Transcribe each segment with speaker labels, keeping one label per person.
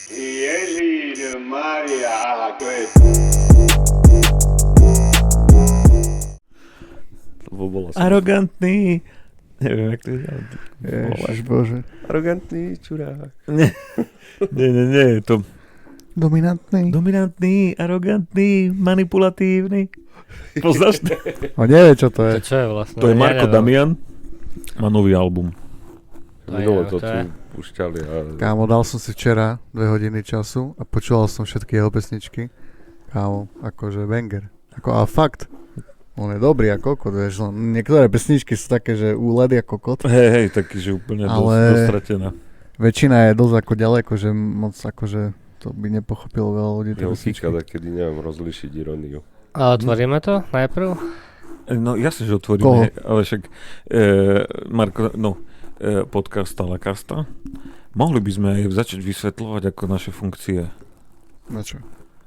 Speaker 1: Ježíš Maria, aha, to je...
Speaker 2: Arogantný. Neviem, jak to je.
Speaker 3: Ježišbože.
Speaker 4: Arogantný čurák.
Speaker 2: Nie, je to
Speaker 3: Dominantný.
Speaker 2: arogantný, manipulatívny. Poznáš to?
Speaker 3: On nevie, čo to je.
Speaker 5: To čo je vlastne?
Speaker 2: To je Marko
Speaker 5: Neviem.
Speaker 2: Damian. Má nový album.
Speaker 4: Minule to
Speaker 5: To je-
Speaker 4: tu púšťali.
Speaker 3: Kámo, dal som si včera 2 hodiny času a počúval som všetky jeho pesničky. Kámo, akože banger. A fakt, on je dobrý ako kokot, vieš, len niektoré pesničky sú také, že úledy ako kokot.
Speaker 2: Hej, taký, že úplne
Speaker 3: Ale-
Speaker 2: dostratená.
Speaker 3: Väčšina je dosť ako ďaleko, že moc akože to by nepochopilo veľa ľudí. tie
Speaker 4: Jeho
Speaker 3: pesničky.
Speaker 4: síka, takedy neviem rozlišiť iróniu.
Speaker 5: A otvoríme to najprv?
Speaker 2: No jasne, že
Speaker 3: Koho?
Speaker 2: otvoríme, ale však Marko, podcast a lekárstva. Mohli by sme aj začať vysvetľovať ako naše funkcie.
Speaker 3: Na čo?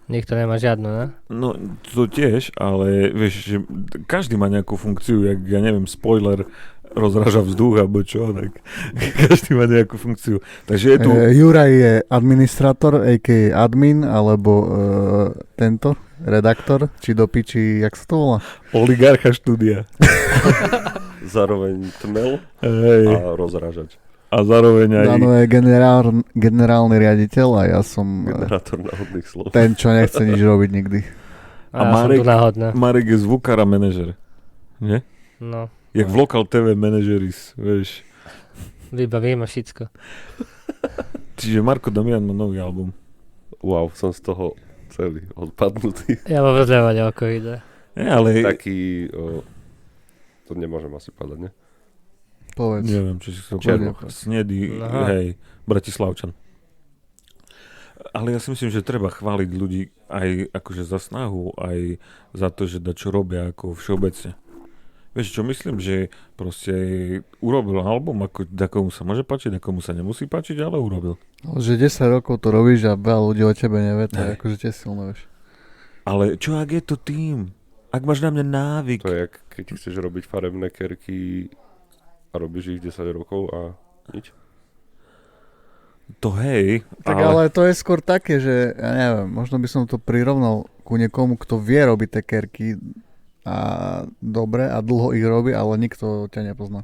Speaker 5: Nikto nemá žiadnu, ne?
Speaker 2: No, to tiež, ale vieš, že každý má nejakú funkciu, jak, ja neviem, spoiler, rozráža vzduch, alebo čo, tak každý má nejakú funkciu. Takže je tu...
Speaker 3: Juraj je administrátor, a.k.a. admin, alebo tento, redaktor, či do piči, jak sa to volá?
Speaker 2: Oligarcha štúdia.
Speaker 4: Zároveň tmel
Speaker 2: Hej.
Speaker 4: a rozrážač.
Speaker 2: A zároveň aj...
Speaker 3: Dano je generálny riaditeľ a ja som
Speaker 4: Generátor náhodných slov.
Speaker 3: ten, čo nechce nič robiť nikdy.
Speaker 2: A
Speaker 5: A ja
Speaker 2: Marek-
Speaker 5: som tu náhodná.
Speaker 2: Marek je zvukár a manažer. Nie?
Speaker 5: No,
Speaker 2: Jak v Local TV manažeris, vieš.
Speaker 5: vybavíme všetko.
Speaker 2: Čiže Marko Damian má nový album.
Speaker 4: Wow, som z toho celý odpadnutý.
Speaker 5: Ja vôbec nevadil, ako ide.
Speaker 2: Nie, ale...
Speaker 4: Taký... to nemôžem asi povedať, ne?
Speaker 3: Povedz.
Speaker 2: Neviem, čo si chcel
Speaker 4: Černoch.
Speaker 2: povedať. Snedý,
Speaker 5: Aha.
Speaker 2: hej, Bratislavčan. Ale ja si myslím, že treba chváliť ľudí aj akože za snahu, aj za to, že čo robia ako všeobecne. Vieš čo, myslím, že proste urobil album, ako komu sa môže páčiť, komu sa nemusí páčiť, ale urobil.
Speaker 3: Že 10 rokov to robíš a veľa ľudí o tebe nevie, to je
Speaker 2: Hej.
Speaker 3: akože tie silné, vieš.
Speaker 2: Ale čo ak je to tým? Ak máš na mňa návyk.
Speaker 4: To je jak keď chceš robiť farebné kerky a robíš ich 10 rokov a nič.
Speaker 2: To hej,
Speaker 3: Tak ale to je skôr také, že ja neviem, možno by som to prirovnal ku niekomu, kto vie robiť tie kerky a dobre a dlho ich robí, ale nikto ťa nepozná.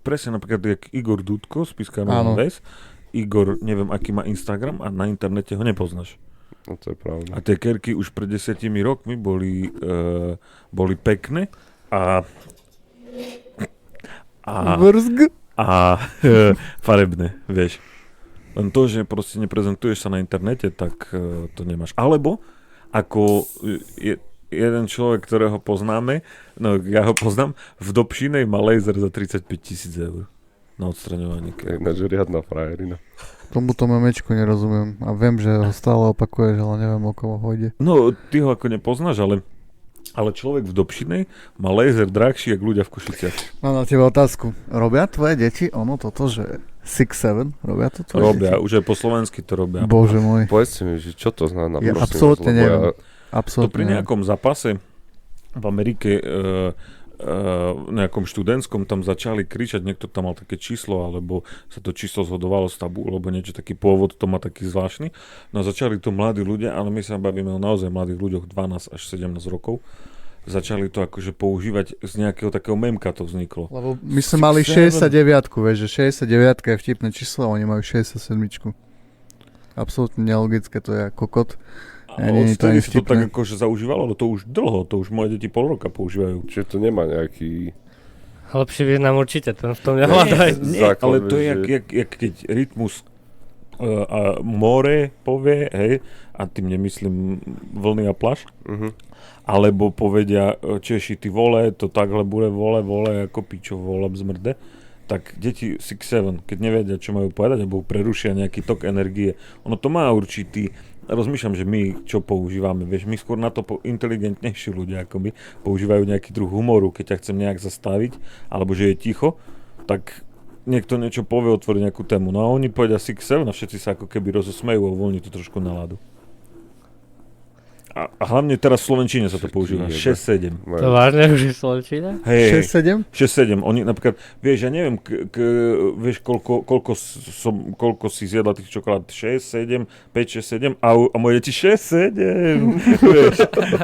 Speaker 2: presne napríklad jak Igor Dudko z Piskárna
Speaker 3: Áno.
Speaker 2: Ves. Igor, neviem, aký má Instagram a na internete ho nepoznáš.
Speaker 4: No to je pravda.
Speaker 2: A tie kerky už pred 10 rokmi boli pekné a
Speaker 3: Vrzg.
Speaker 2: farebné, vieš. Len to, že proste neprezentuješ sa na internete, tak to nemáš. Alebo ako jeden človek, ktorého poznáme, no ja ho poznám, v Dobšinej má laser za 35 000 eur na odstraňovanie kerky.
Speaker 4: Ináč riadna frajerina.
Speaker 3: Tomuto memečku nerozumiem a viem, že ho stále opakuješ, ale neviem, o koho ide.
Speaker 2: No, ty ho ako nepoznáš, ale človek v Dobšinej má laser drahší, jak ľudia v Košiciach.
Speaker 3: Mám na teba otázku. Robia tvoje deti toto, že 6-7? Robia to tvoje
Speaker 2: Robia,
Speaker 3: deti?
Speaker 2: už aj po slovensky to robia.
Speaker 3: Bože môj.
Speaker 4: Povedzte mi, že čo to znamená?
Speaker 3: Ja
Speaker 4: prosím vás,
Speaker 3: absolútne
Speaker 4: lebo
Speaker 3: neviem.
Speaker 2: To
Speaker 3: Absolútne.
Speaker 2: pri nejakom zápase v Amerike nejakom študentskom tam začali kričať, niekto tam mal také číslo, alebo sa to číslo zhodovalo s tabu, alebo niečo, taký pôvod to má taký zvláštny. No a začali to mladí ľudia, ale my sa bavíme o naozaj mladých ľuďoch 12 až 17 rokov. Začali to akože používať z nejakého takého memka to vzniklo.
Speaker 3: Lebo my sme mali 69, vieš, že 69 je vtipné číslo, a oni majú 67. Absolútne nelogické, to je ako kokot.
Speaker 2: A
Speaker 3: nie je to ani
Speaker 2: odtedy si to
Speaker 3: vtipné.
Speaker 2: tak akože zaužívalo, ale to už dlho, to už moje deti pol roka používajú.
Speaker 4: Čiže to nemá nejaký...
Speaker 5: Lepší význam určite, ten v tom nehľadaj.
Speaker 2: Nie,
Speaker 4: Základ,
Speaker 2: ale to je
Speaker 4: že-
Speaker 2: jak keď rytmus a more povie, hej, a tým nemyslím vlny a pláž, alebo povedia Češi, ty vole, to takhle bude vole, ako pičo, vole, zmrde, tak deti 6-7, keď nevedia, čo majú povedať, alebo prerušia nejaký tok energie, ono to má určitý, rozmýšľam, že my čo používame, vieš, my skôr na to inteligentnejší ľudia, ako my, používajú nejaký druh humoru, keď ťa chcem nejak zastaviť, alebo že je ticho, tak niekto niečo povie, otvorí nejakú tému, no a oni povedia 6-7 a všetci sa ako keby rozosmejú a uvoľní to trošku náladu. A hlavne teraz v slovenčine sa to používa.
Speaker 4: Všetky
Speaker 2: 6-7.
Speaker 5: To vážne už je Slovenčina?
Speaker 2: Hej,
Speaker 3: 6-7?
Speaker 2: 6-7. Oni napríklad, vieš, ja neviem, vieš, koľko si zjedla tých čokolád? 6, 7, 5, 6, 7 a moje deti 6, 7. Vieš.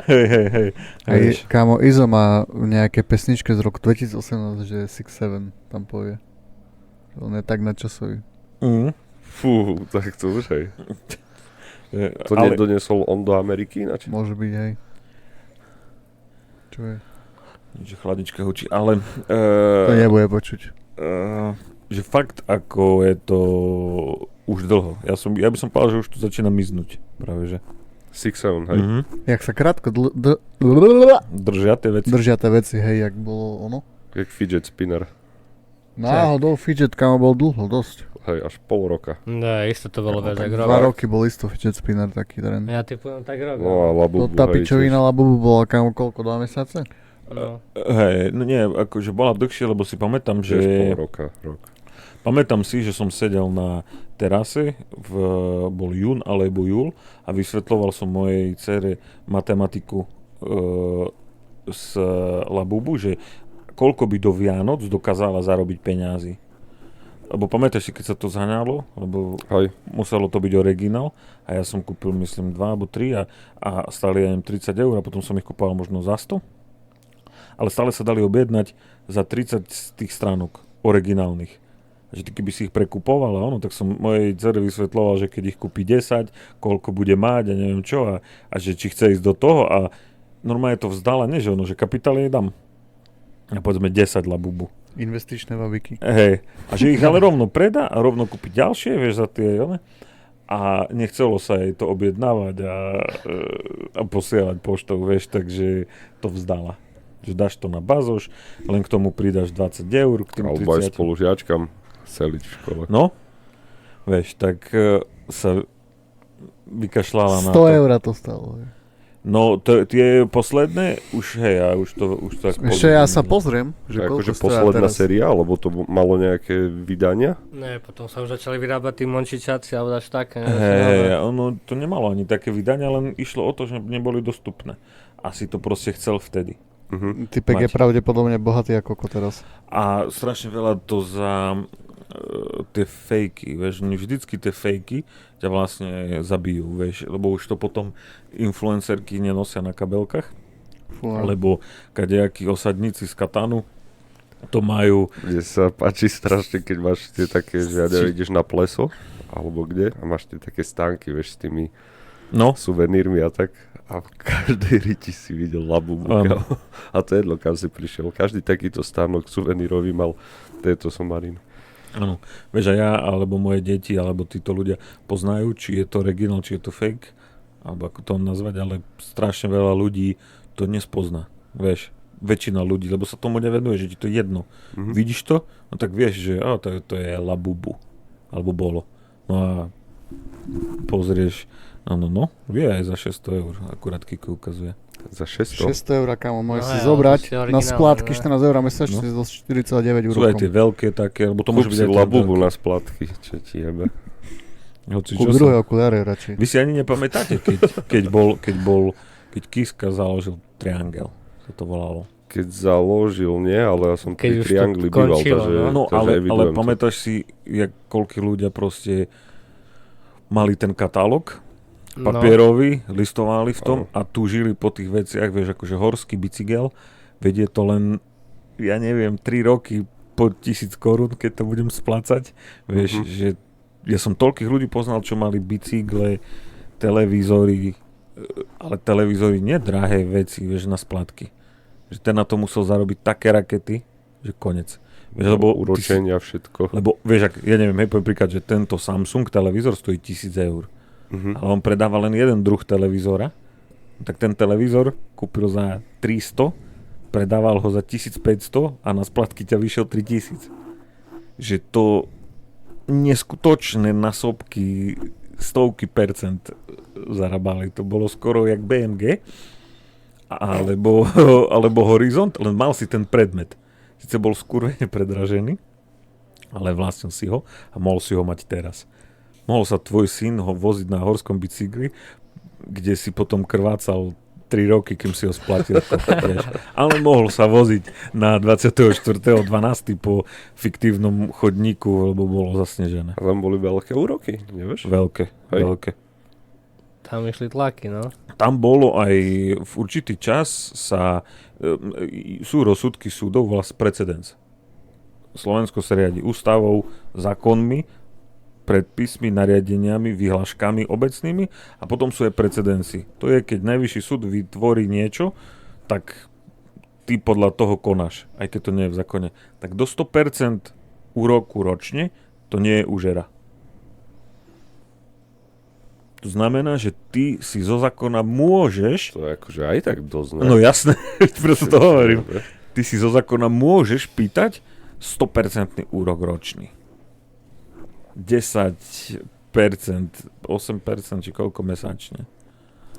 Speaker 2: Hej.
Speaker 3: Hej, kámo, Izo má nejaké pesničke z roku 2018, že 6-7 tam povie. On je tak nadčasový.
Speaker 4: Fú, tak to už hej. To
Speaker 2: Ale
Speaker 4: nedonesol on do Ameriky ináč?
Speaker 3: Môže byť, hej. Čo je?
Speaker 2: že chladička hučí, ale
Speaker 3: To nebude počuť.
Speaker 2: že fakt ako je to už dlho. Ja by som povedal, že už tu začína miznúť. Práve že.
Speaker 4: 6-7, hej.
Speaker 3: Jak sa krátko
Speaker 2: Držia tie veci.
Speaker 3: držia tie veci, hej, jak bolo ono.
Speaker 4: Jak fidget spinner.
Speaker 3: Náhodou fidget, kámo, bol dlho, dosť.
Speaker 4: Hej, až pol roka.
Speaker 5: No, isto to bolo viac
Speaker 3: Tak
Speaker 5: ako
Speaker 3: 2
Speaker 5: rok.
Speaker 3: roky bol isto fidget spinner taký trend.
Speaker 5: Ja typujem tak rok.
Speaker 4: No a Labubu,
Speaker 3: Tá
Speaker 4: hej,
Speaker 3: pičovina Labubu bola, kámo, koľko, 2 mesiace?
Speaker 5: No.
Speaker 2: Hej, no nie, akože bola dlhšie, lebo si pamätám,
Speaker 4: tiež pol
Speaker 2: že...
Speaker 4: roka, rok.
Speaker 2: Pamätám si, že som sedel na terase, bol jún alebo júl a vysvetľoval som mojej dcere matematiku z Labubu, že koľko by do Vianoc dokázala zarobiť peňazí. Lebo pamätáš si, keď sa to zhaňalo, lebo
Speaker 4: Hej.
Speaker 2: muselo to byť originál a ja som kúpil, myslím, 2 alebo 3 a stáli, ja neviem, 30 eur a potom som ich kúpal možno za 100. Ale stále sa dali objednať za 30 z tých stránok originálnych. Že ty keby si ich prekupoval a ono, tak som mojej dcere vysvetľoval, že keď ich kúpi 10, koľko bude mať a neviem čo a že či chce ísť do toho a normálne to vzdala, nie že ono, že kapitál jej dám. A povedzme 10 Labubu.
Speaker 3: Investičné babiky.
Speaker 2: Hej. A že ich ale rovno predá a rovno kúpi ďalšie, vieš, za tie, one. A nechcelo sa jej to objednávať a posielať poštou, vieš, takže to vzdala. Že dáš to na bazoš, len k tomu pridáš 20 eur, k tým
Speaker 4: Alebo aj
Speaker 2: 30.
Speaker 4: spolužiačkam seliť v škole.
Speaker 2: No, vieš, tak sa vykašľala na
Speaker 3: 100
Speaker 2: to.
Speaker 3: eur to stalo.
Speaker 2: No, tie posledné, už hej, a už to tak...
Speaker 3: Ešte ja sa pozriem, že
Speaker 4: To je
Speaker 3: koľko
Speaker 4: akože
Speaker 3: stoja
Speaker 4: posledná
Speaker 3: teraz.
Speaker 4: séria, alebo to malo nejaké vydania?
Speaker 5: Ne, potom sa už začali vyrábať tí mončičáci alebo až také.
Speaker 2: Hej, ono to nemalo ani také vydania, len išlo o to, že neboli dostupné. Asi to proste chcel vtedy.
Speaker 3: Typek je
Speaker 2: mať.
Speaker 3: pravdepodobne bohatý ako koko teraz.
Speaker 2: A strašne veľa to za tie fejky, vieš, vždycky tie fejky ťa vlastne zabijú, vieš, lebo už to potom influencerky nenosia na kabelkách, alebo kadejakí osadníci z Katanu to majú.
Speaker 4: Mne sa páči strašne, keď máš tie také, že ja neviem, ideš na pleso, alebo kde, a máš tie také stánky, vieš, s tými suvenírmi a tak. A v každej riti si videl Labubu. A to je jedno, kam si prišiel. Každý takýto stánok suvenírový mal tieto somariny.
Speaker 2: Áno, vieš, a ja, alebo moje deti, alebo títo ľudia poznajú, či je to originál, či je to fake, alebo ako to nazvať, ale strašne veľa ľudí to nespozná, vieš, väčšina ľudí, lebo sa tomu nevenuje, že ti to je jedno. Vidíš to? No tak vieš, že to je Labubu, alebo bolo. No a pozrieš, no, vie aj za 600 eur, akurát Kiko ukazuje.
Speaker 4: Za 600?
Speaker 3: 600 eur, kámo, môžeš
Speaker 5: No
Speaker 3: si
Speaker 5: ja,
Speaker 3: zobrať
Speaker 5: to si originál,
Speaker 3: na splátky
Speaker 5: ne?
Speaker 3: 14 eur mesačne zo 49
Speaker 2: Sú aj
Speaker 3: úrokom.
Speaker 2: tie veľké také, lebo to môže
Speaker 4: Kúp
Speaker 2: byť
Speaker 4: si
Speaker 2: aj tie
Speaker 4: Labubu
Speaker 2: veľké.
Speaker 4: na splátky, čo ti jebe.
Speaker 2: Hoci
Speaker 3: Kúp
Speaker 2: čo
Speaker 3: druhé
Speaker 2: sa-
Speaker 3: okuliare radšej.
Speaker 2: Vy si ani nepamätáte, keď Kiska založil Triangel, sa to volalo.
Speaker 4: Keď založil, nie, ale ja som
Speaker 5: Keď
Speaker 4: pri
Speaker 5: už to
Speaker 4: Triangli býval,
Speaker 5: končilo,
Speaker 4: takže,
Speaker 2: No,
Speaker 4: takže
Speaker 2: ale
Speaker 4: evidujem to.
Speaker 2: pamätáš si, jak koľkí ľudia proste mali ten katalóg papierový, listovali v tom a túžili po tých veciach, vieš, akože horský bicykel, vedie to len, ja neviem, 3 roky po 1000 korún, keď to budem splácať, vieš, že ja som toľkých ľudí poznal, čo mali bicykle, televízory, ale televízory nie drahé veci, vieš, na splátky. Že ten na to musel zarobiť také rakety, že konec. Vieš, lebo
Speaker 4: Uročenia, všetko.
Speaker 2: lebo vieš, ja neviem, poviem príklad, že tento Samsung televízor stojí 1000 eur. Ale on predáva len jeden druh televízora, tak ten televízor kúpil za 300, predával ho za 1500 a na splatky ťa vyšiel 3000. Že to neskutočné násobky, stovky percent zarábali. To bolo skoro jak BMG alebo Horizont, len mal si ten predmet. Sice bol skurvene predražený, ale vlastnil si ho a mohol si ho mať teraz. Mohol sa tvoj syn ho voziť na horskom bicykli, kde si potom krvácal 3 roky, kým si ho splatil. Vieš. Ale mohol sa voziť na 24.12. po fiktívnom chodníku, lebo bolo zasnežené.
Speaker 4: A tam boli veľké úroky, nevieš?
Speaker 2: Veľké.
Speaker 5: Tam išli tlaky, no.
Speaker 2: Tam bolo aj v určitý čas sú rozsudky súdov vlastne precedens. Slovensko sa riadi ústavou, zákonmi, predpismi, nariadeniami, vyhláškami obecnými a potom sú aj precedensy. To je, keď najvyšší súd vytvorí niečo, tak ty podľa toho konáš, aj keď to nie je v zákone. Tak do 100% úroku ročne to nie je úžera. To znamená, že ty si zo zákona môžeš...
Speaker 4: To je akože aj tak dosť, ne?
Speaker 2: No jasné, preto to hovorím. Ty si zo zákona môžeš pýtať 100% úrok ročný. 10%, 8% či koľko mesačne.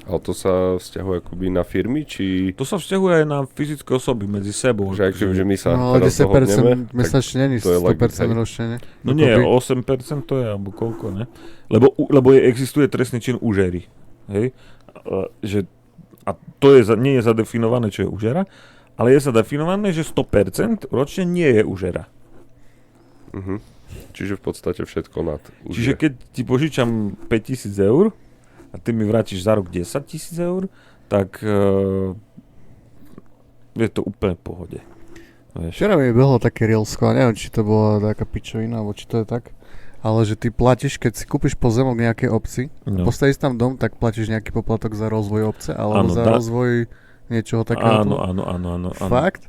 Speaker 4: Ale to sa vzťahuje akoby na firmy, či...
Speaker 2: To sa vzťahuje aj na fyzické osoby medzi sebou.
Speaker 4: Že že my sa
Speaker 3: no,
Speaker 4: teraz
Speaker 3: 10%
Speaker 4: dohodneme,
Speaker 3: mesačne není 100% ročne, ne?
Speaker 2: No nie, 8% to je, alebo koľko, ne? Lebo existuje trestný čin úžery. Hej? A to nie je zadefinované, čo je úžera, ale je zadefinované, že 100% ročne nie je úžera.
Speaker 4: Čiže v podstate všetko nad.
Speaker 2: Čiže keď ti požičam 5,000 eur a ty mi vrátiš za rok 10,000 eur, tak je to úplne v pohode.
Speaker 3: Včera mi behlo také reelsko, a neviem, či to bola taká pičovina, alebo či to je tak, ale že ty platíš, keď si kúpiš pozemok v nejakej obci, postavíš tam dom, tak platíš nejaký poplatok za rozvoj obce, alebo za rozvoj niečoho takého.
Speaker 2: Áno.
Speaker 3: Fakt?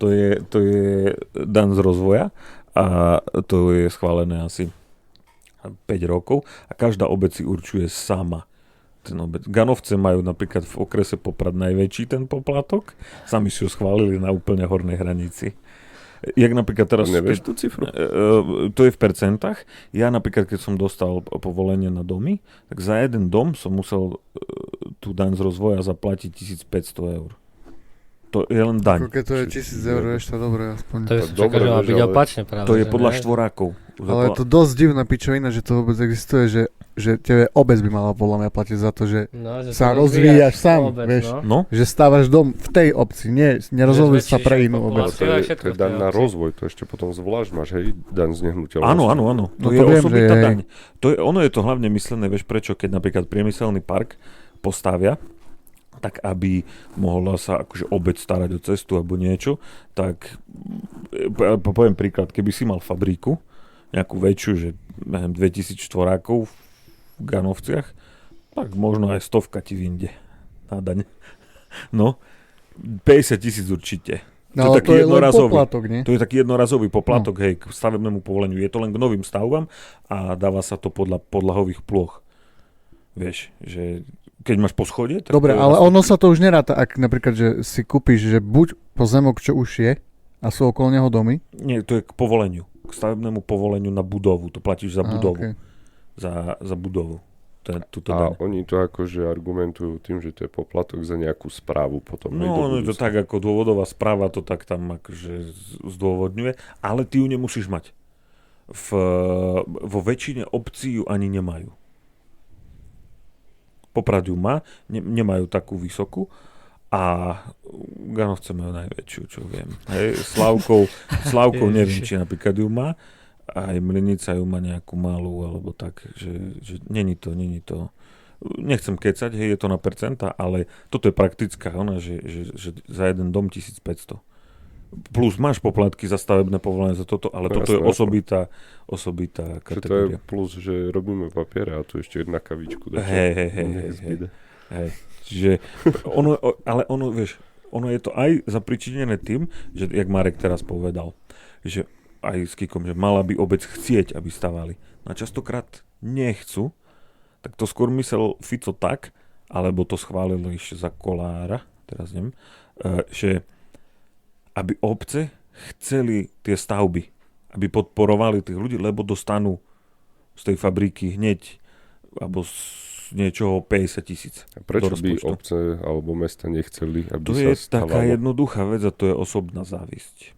Speaker 2: To je daň z rozvoja. A to je schválené asi 5 rokov a každá obec si určuje sama ten obec. Ganovce majú napríklad v okrese Poprad najväčší ten poplatok, sami si ho schválili na úplne hornej hranici. Jak napríklad teraz...
Speaker 4: Nevieš tú cifru?
Speaker 2: To je v percentách. Ja napríklad, keď som dostal povolenie na domy, tak za jeden dom som musel tú daň z rozvoja zaplatiť 1,500 eur. To je len daň.
Speaker 3: Keď to je 1,000 eur, vieš to dobre aspoň.
Speaker 5: To je čaká, že má byť opačne práve.
Speaker 2: To je podľa štvorákov.
Speaker 3: Ale je to dosť divná pičovina, že to vôbec existuje, že tebe obec by mala podľa mňa platiť za to, že sa rozvíjaš sám, vieš.
Speaker 2: No?
Speaker 3: Že stávaš dom v tej obci, nerozhoduješ sa pre inú obec.
Speaker 4: To je daň na rozvoj, to ešte potom zvlášť máš, hej, daň z nehnuteľnosti.
Speaker 2: Áno. To je osobitá daň. Ono je to hlavne myslené, vieš prečo, keď napríklad priemyselný park postavia, tak aby mohla sa akože obec starať o cestu alebo niečo, tak poviem príklad, keby si mal fabríku, nejakú väčšiu, že neviem, 2000 štvorákov v Ganovciach, tak možno aj 100 ti vyjde na daň. No, 50,000 určite.
Speaker 3: No, to je len poplatok, nie?
Speaker 2: To je taký jednorazový poplatok, hej, k stavebnému povoleniu. Je to len k novým stavbám a dáva sa to podľa podlahových plôch. Vieš, že keď máš poschodie...
Speaker 3: Dobre, ale ono sa to už neráta, ak napríklad, že si kúpiš, že buď pozemok, čo už je, a sú okolo neho domy?
Speaker 2: Nie, to je k povoleniu. K stavebnému povoleniu na budovu. To platíš za budovu. Okay. Za budovu.
Speaker 4: Oni to akože argumentujú tým, že to je poplatok za nejakú správu potom.
Speaker 2: No, je to tak, ako dôvodová správa to tak tam akože zdôvodňuje, ale ty ju nemusíš mať. Vo väčšine obcí ju ani nemajú. Poprad ju má, nemajú takú vysokú a Ganovce majú najväčšiu, čo viem. Hej, Slavkov neviem, či napríklad ju má, aj Mlynica ju má nejakú malú, alebo tak, že není to. Nechcem kecať, hej, je to na percenta, ale toto je praktická, že za jeden dom 1,500. Plus máš poplatky za stavebné povolenie za toto, ale toto je osobitá kategória.
Speaker 4: To je plus, že robíme papiere a tu ešte jedna kavičku.
Speaker 2: Hej. Čiže ono, vieš, ono je to aj zapričinené tým, že jak Marek teraz povedal, že aj s Kikom, že mala by obec chcieť, aby stavali. No a častokrát nechcú, tak to skôr myslel Fico tak, alebo to schválilo ešte za Kolára, teraz neviem, že aby obce chceli tie stavby, aby podporovali tých ľudí, lebo dostanú z tej fabriky hneď alebo z niečoho 50,000.
Speaker 4: A prečo by obce alebo mesta nechceli, aby
Speaker 2: to
Speaker 4: sa
Speaker 2: je
Speaker 4: stavalo?
Speaker 2: taká jednoduchá vec a to je osobná závisť.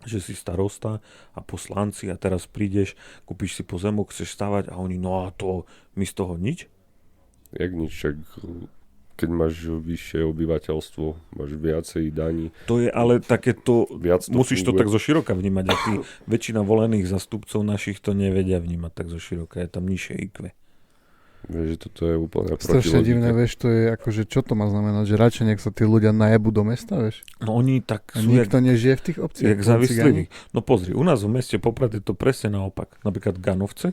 Speaker 2: Že si starosta a poslanci a teraz prídeš, kúpiš si pozemok, chceš stavať a oni, no a to my z toho nič?
Speaker 4: Jak nič, však keď máš vyššie obyvateľstvo, máš viacej daní.
Speaker 2: To je ale takéto, musíš to
Speaker 4: funguje.
Speaker 2: tak zo široka vnímať a tí väčšina volených zastupcov našich to nevedia vnímať tak zo široka, je tam nižšie IQ.
Speaker 4: Vieš, že toto je úplne
Speaker 3: Strašne divné,
Speaker 4: protilogika.
Speaker 3: vieš, to je akože, čo to má znamenať, že radšej nech sa tí ľudia najebú do mesta, vieš?
Speaker 2: No oni tak
Speaker 3: A
Speaker 2: sú
Speaker 3: nikto nežije v tých obciach.
Speaker 2: jak závislí. No pozri, u nás v meste Poprad je to presne naopak. Napríklad Ganovce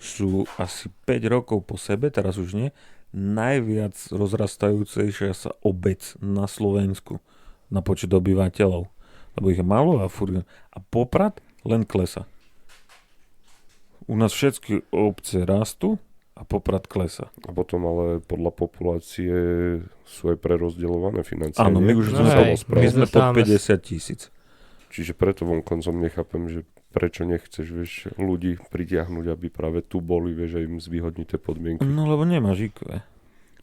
Speaker 2: sú asi 5 rokov po sebe, teraz už nie, najviac rozrastajúcejšia sa obec na Slovensku na počet obyvateľov. Lebo ich je málo a furt. A Poprad len klesa. U nás všetky obce rastú a Poprad klesa.
Speaker 4: A potom ale podľa populácie sú aj prerozdeľované financie.
Speaker 2: Áno, my
Speaker 4: nie?
Speaker 2: už
Speaker 5: No
Speaker 2: sme,
Speaker 5: hej,
Speaker 2: my sme pod
Speaker 5: dostávame
Speaker 2: 50 000.
Speaker 4: Čiže preto vonkoncom nechápem, že prečo nechceš, vieš, ľudí pritiahnuť, aby práve tu boli, vieš, a im zvýhodniť tie podmienky.
Speaker 2: No lebo nemáš IQ.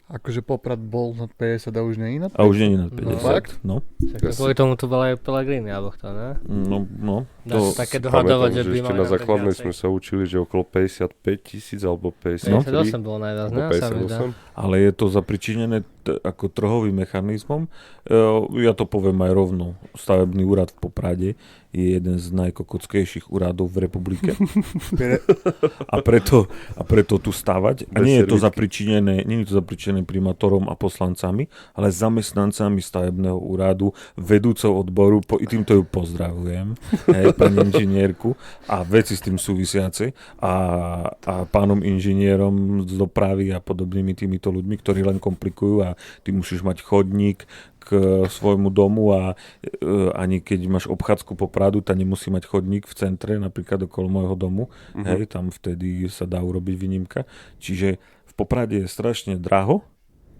Speaker 3: Akože Poprad bol nad 50 a už nie je nad 50.
Speaker 2: A už nie je nad
Speaker 5: No.
Speaker 2: 50.
Speaker 3: Fakt?
Speaker 2: No.
Speaker 5: Však kvôli tomu tu bola aj Pellegrini, alebo kto, ne?
Speaker 2: No.
Speaker 5: Dá
Speaker 2: To,
Speaker 5: sa také
Speaker 4: Pamätám,
Speaker 5: dohadovať, že
Speaker 4: že
Speaker 5: by
Speaker 4: ešte
Speaker 5: mali
Speaker 4: na
Speaker 5: dať
Speaker 4: základnej
Speaker 5: viacej.
Speaker 4: sme sa učili, že okolo 55 000 alebo
Speaker 5: 58
Speaker 4: 53.
Speaker 5: bolo najviac,
Speaker 4: Alebo
Speaker 5: ne? Sa mi zdá.
Speaker 4: 58.
Speaker 2: ale je to zapričinené ako trhovým mechanizmom. Ja to poviem aj rovno. Stavebný úrad v Poprade je jeden z najkokockejších úradov v republike. A preto tu stavať. A
Speaker 4: Bez
Speaker 2: nie je to
Speaker 4: servítky.
Speaker 2: nie je to zapričinené primátorom a poslancami, ale zamestnancami stavebného úradu, vedúcou odboru, týmto ju pozdravujem, pani inžinierku a veci s tým súvisiace a pánom inžinierom z dopravy a podobnými týmito ľuďmi, ktorí len komplikujú a ty musíš mať chodník k svojmu domu a ani keď máš obchádzku po Pradu, tá nemusí mať chodník v centre, napríklad okolo môjho domu. Hej, tam vtedy sa dá urobiť výnimka. Čiže v Poprade je strašne draho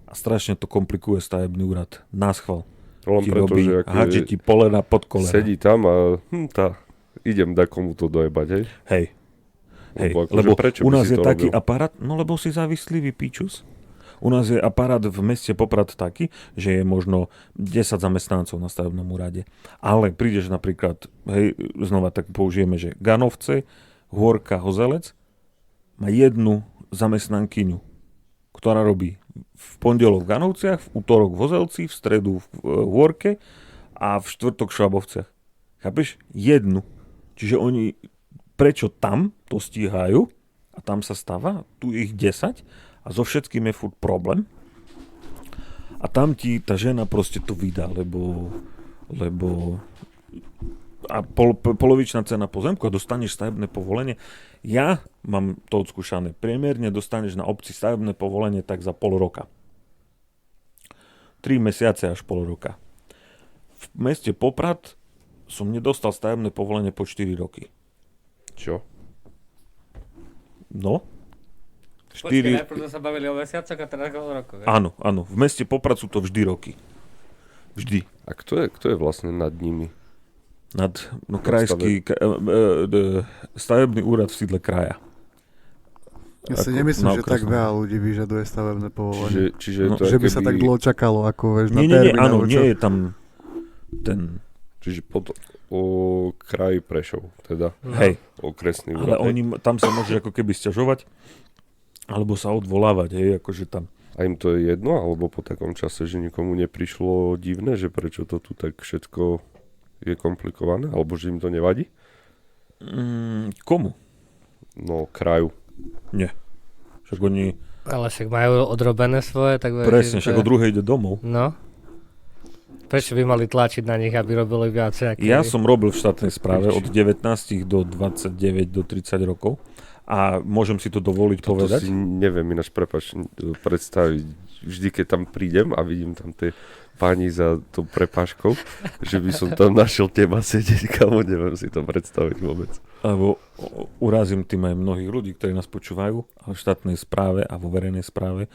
Speaker 2: a strašne to komplikuje stavebný úrad. Náschval.
Speaker 4: Len
Speaker 2: Ti
Speaker 4: preto,
Speaker 2: robí,
Speaker 4: že
Speaker 2: hádže ti polena pod kolena.
Speaker 4: sedí tam a idem dať komu to dojebať, hej?
Speaker 2: Hej.
Speaker 4: Lebo akože
Speaker 2: Lebo
Speaker 4: prečo
Speaker 2: u
Speaker 4: by
Speaker 2: nás
Speaker 4: si
Speaker 2: je
Speaker 4: to
Speaker 2: taký
Speaker 4: robil?
Speaker 2: aparát, no lebo si závislivý píčus. U nás je aparát v meste Poprad taký, že je možno 10 zamestnancov na stavebnom úrade. Ale prídeš napríklad, hej, znova tak použijeme, že Ganovce, Hôrka, Hozelec má jednu zamestnankyňu, ktorá robí v pondelok v Ganovciach, v útorok v Hozelci, v stredu v Hôrke a v štvrtok v Švabovciach. Chápeš? Jednu. Čiže oni prečo tam to stíhajú a tam sa stáva, tu ich 10 a so všetkým je furt problém. A tam ti tá žena proste to vydá, lebo a polovičná cena pozemku a dostaneš stavebné povolenie. Ja mám to odskúšané. Priemerne dostaneš na obci stavebné povolenie tak za pol roka. 3 mesiace až pol roka. V meste Poprad som nedostal stavebné povolenie po 4 roky.
Speaker 4: Čo?
Speaker 2: No.
Speaker 5: Počkej, najprv sme sa bavili o mesiacoch a teraz o rokoch.
Speaker 2: Áno. V meste Poprad sú to vždy roky. Vždy.
Speaker 4: A kto je vlastne nad nimi?
Speaker 2: Krajský stavebný úrad v sídle kraja.
Speaker 3: Ja si
Speaker 2: Ako
Speaker 3: nemyslím,
Speaker 2: na
Speaker 3: že tak
Speaker 2: okresnom.
Speaker 3: veľa ľudí vyžaduje stavebné povolenie.
Speaker 4: Čiže je
Speaker 2: No,
Speaker 4: to
Speaker 3: Že by sa tak dlho čakalo, ako vieš, na
Speaker 2: Nie,
Speaker 3: termín.
Speaker 2: áno,
Speaker 3: alebo čo.
Speaker 2: nie je tam ten,
Speaker 4: Čiže o kraji Prešov, teda
Speaker 2: hej,
Speaker 4: okresný
Speaker 2: ale
Speaker 4: úrad. hej?
Speaker 2: tam sa môže ako keby sťažovať, alebo sa odvolávať, hej, akože tam.
Speaker 4: A im to je jedno, alebo po takom čase, že nikomu neprišlo divné, že prečo to tu tak všetko je komplikované, alebo že im to nevadí?
Speaker 2: Komu?
Speaker 4: No, kraju.
Speaker 2: Nie. Však oni,
Speaker 5: Ale však majú odrobené svoje, tak
Speaker 2: presne, však o druhej ide domov.
Speaker 5: No. Prečo by mali tlačiť na nich, aby robili viac?
Speaker 2: Ja som robil v štátnej správe od 19 do 29 do 30 rokov a môžem si to dovoliť
Speaker 4: To
Speaker 2: povedať.
Speaker 4: si neviem ináč, predstaviť. Vždy, keď tam prídem a vidím tam tie páni za tou prepážkou, že by som tam našiel teba sedieť, kamo, neviem si to predstaviť vôbec.
Speaker 2: Lebo urazím tým aj mnohých ľudí, ktorí nás počúvajú, ale v štátnej správe a vo verejnej správe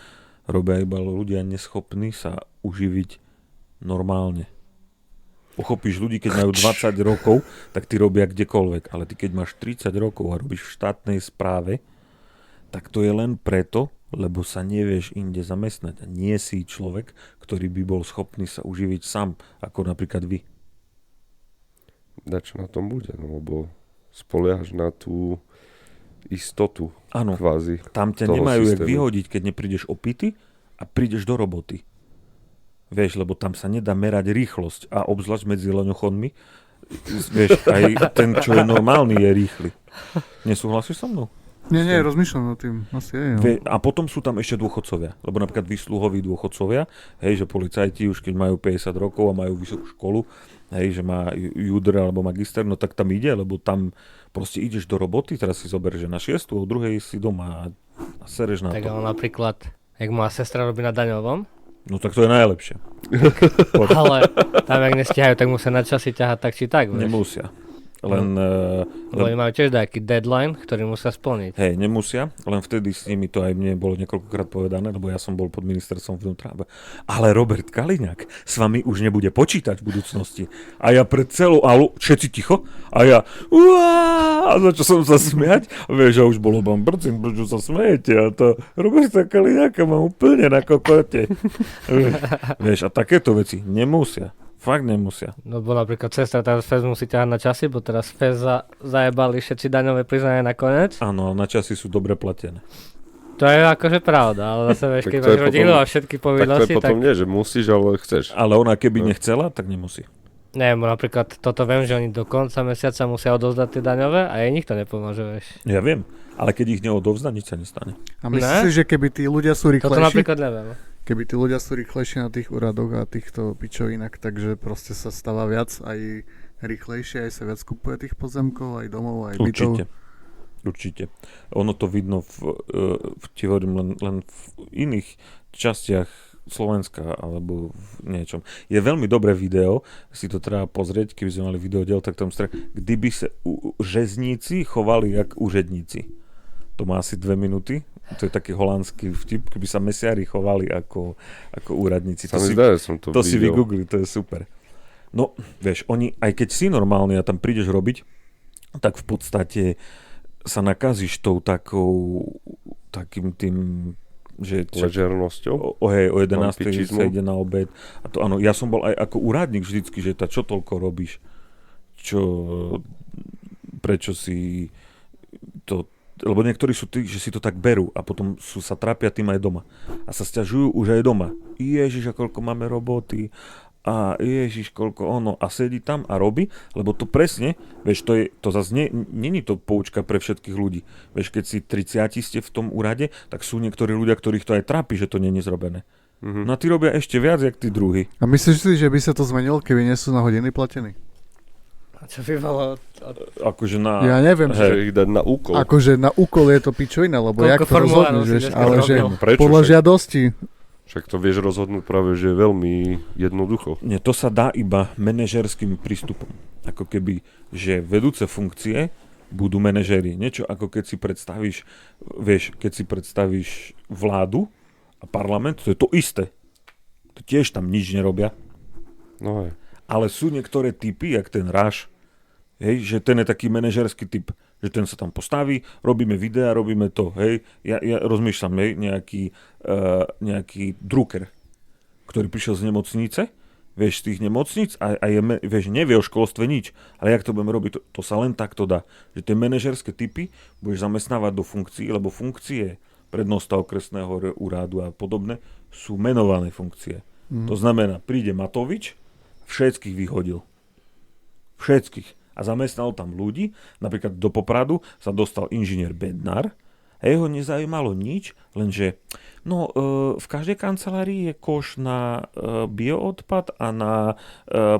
Speaker 2: robia iba ľudia neschopní sa uživiť normálne. Pochopíš, ľudí, keď majú 20 rokov, tak ty robia kdekoľvek, ale ty keď máš 30 rokov a robíš v štátnej správe, tak to je len preto, lebo sa nevieš inde zamestnať a nie si človek, ktorý by bol schopný sa uživiť sám, ako napríklad vy.
Speaker 4: Dačo na tom bude, no, lebo spoliehaš na tú istotu.
Speaker 2: Áno,
Speaker 4: Kvázi.
Speaker 2: tam ťa
Speaker 4: toho
Speaker 2: nemajú jak
Speaker 4: systému.
Speaker 2: vyhodiť, keď neprídeš opity a prídeš do roboty. Vieš, lebo tam sa nedá merať rýchlosť a obzvlášť medzi loňochodmi. Vieš, aj ten, čo je normálny, je rýchly. Nesúhlasíš so mnou?
Speaker 3: Nie, rozmýšľam nad tým. Asi je, no.
Speaker 2: A potom sú tam ešte dôchodcovia. Lebo napríklad výsluhoví dôchodcovia, hej, že policajti už keď majú 50 rokov a majú vysokú školu, hej, že má judr alebo magister, no tak tam ide, lebo tam proste ideš do roboty, teraz si zober, že na 6, o 2 si doma a sereš na
Speaker 5: Tak
Speaker 2: to.
Speaker 5: ale napríklad, jak moja sestra robí na daňovom,
Speaker 2: No tak to je najlepšie.
Speaker 5: ale tam jak nestíhajú, tak musia na časy ťahať tak či tak, vieš.
Speaker 2: Nemusia. Len
Speaker 5: Lebo oni majú tiež nejaký deadline, ktorý musia splniť.
Speaker 2: hej, nemusia, len vtedy s nimi to aj mne bolo niekoľkokrát povedané, lebo ja som bol pod ministerstvom vnútra. Ale Robert Kaliňák s vami už nebude počítať v budúcnosti. A ja pred celou alu, všetci ticho, a ja a začal som sa smiať. Vieš, a už bolo vám brcin, prečo sa smejete? A to Roberta Kaliňáka mám úplne na kokote. Vieš, a takéto veci nemusia. Fakt nemusia.
Speaker 5: No bo napríklad sestra teraz FES musí ťahať na časy, bo teraz FES zajebali všetci daňové priznania nakoniec.
Speaker 2: Áno, na časy sú dobre platené.
Speaker 5: To je akože pravda, ale zase vieš,
Speaker 4: Tak
Speaker 5: keď
Speaker 4: to
Speaker 5: máš
Speaker 4: je
Speaker 5: rodinu
Speaker 4: potom-
Speaker 5: a všetky
Speaker 4: Tak to je
Speaker 5: povinnosti,
Speaker 4: potom nie, že musíš, ale chceš.
Speaker 2: Ale ona keby
Speaker 4: No.
Speaker 2: nechcela, tak nemusí.
Speaker 5: neviem, napríklad toto viem, že oni do konca mesiaca musia odovzdať tie daňové a jej nikto nepomôže, vieš.
Speaker 2: Ja viem, ale keď ich neodovzdá, nič sa nestane.
Speaker 3: A myslíš
Speaker 5: Ne?
Speaker 3: si, že keby tí ľudia sú
Speaker 5: Toto
Speaker 3: rýchlejší?
Speaker 5: napríklad neviem.
Speaker 3: Keby tí ľudia sú rýchlejšie na tých úradoch a týchto pičovinách, takže proste sa stáva viac aj rýchlejšie, aj sa viac kupuje tých pozemkov, aj domov, aj bytov.
Speaker 2: Určite. Ono to vidno ti hovorím len v iných častiach Slovenska alebo v niečom. Je veľmi dobré video, si to treba pozrieť, keby sme mali videodiel, tak tam kdyby sa žezníci chovali jak úředníci. To má asi 2 minúty. To je taký holandský vtip, keby sa mesiari chovali ako úradníci.
Speaker 4: Sa mi zdá, že som to
Speaker 2: si
Speaker 4: videl.
Speaker 2: vygoogli, to je super. No, vieš, oni, aj keď si normálny a tam prídeš robiť, tak v podstate sa nakazíš tou takým tým, že
Speaker 4: Ležernosťou.
Speaker 2: o 11.
Speaker 4: Pičizmu.
Speaker 2: sa ide na obed. A to áno, ja som bol aj ako úradník vždycky, že čo toľko robíš? Prečo si to... Lebo niektorí sú tí, že si to tak berú a potom sa trápia tým aj doma. A sa sťažujú už aj doma. Ježiš, a koľko máme roboty a ježiš, koľko ono. A sedí tam a robí, lebo to presne, vieš, to zase není to poučka pre všetkých ľudí. Vieš, keď si 30 ste v tom úrade, tak sú niektorí ľudia, ktorých to aj trápi, že to není zrobené.
Speaker 4: Mhm.
Speaker 2: No a tí robia ešte viac, jak tí druhí.
Speaker 3: A myslíš si, že by sa to zmenilo, keby nie sú na hodiny platení?
Speaker 5: A čo by bolo...
Speaker 2: Akože na...
Speaker 3: Ja neviem,
Speaker 2: Hej.
Speaker 4: Že ich dať na úkol.
Speaker 3: akože na úkol je to pičovina, lebo
Speaker 5: Koľko
Speaker 3: jak to
Speaker 5: formulárov
Speaker 3: rozhodneš,
Speaker 5: si
Speaker 3: vieš,
Speaker 5: dneska
Speaker 3: ale že
Speaker 5: robil?
Speaker 4: Prečo
Speaker 3: podľa
Speaker 4: však?
Speaker 3: žiadosti.
Speaker 4: Však to vieš rozhodnúť práve, že veľmi jednoducho.
Speaker 2: Nie, to sa dá iba manažerským prístupom. Ako keby, že vedúce funkcie budú manažéri. Niečo ako keď si predstavíš, vieš, keď si predstavíš vládu a parlament, to je to isté. To tiež tam nič nerobia.
Speaker 4: No hej.
Speaker 2: Ale sú niektoré typy, jak ten Ráš, hej, že ten je taký manažerský typ, že ten sa tam postaví, robíme videa, robíme to, hej. Ja rozmýšľam, hej, nejaký druker, ktorý prišiel z nemocnice, vieš, z tých nemocnic a vieš, nevie o školstve nič, ale jak to budeme robiť, to sa len takto dá. Že tie manažerské typy budeš zamestnávať do funkcií, lebo funkcie prednosta okresného úradu a podobné sú menované funkcie. To znamená, príde Matovič, všetkých vyhodil. Všetkých. A zamestnal tam ľudí, napríklad do Popradu sa dostal inžinier Bednár a jeho nezaujímalo nič, lenže v každej kancelárii je koš na bioodpad a na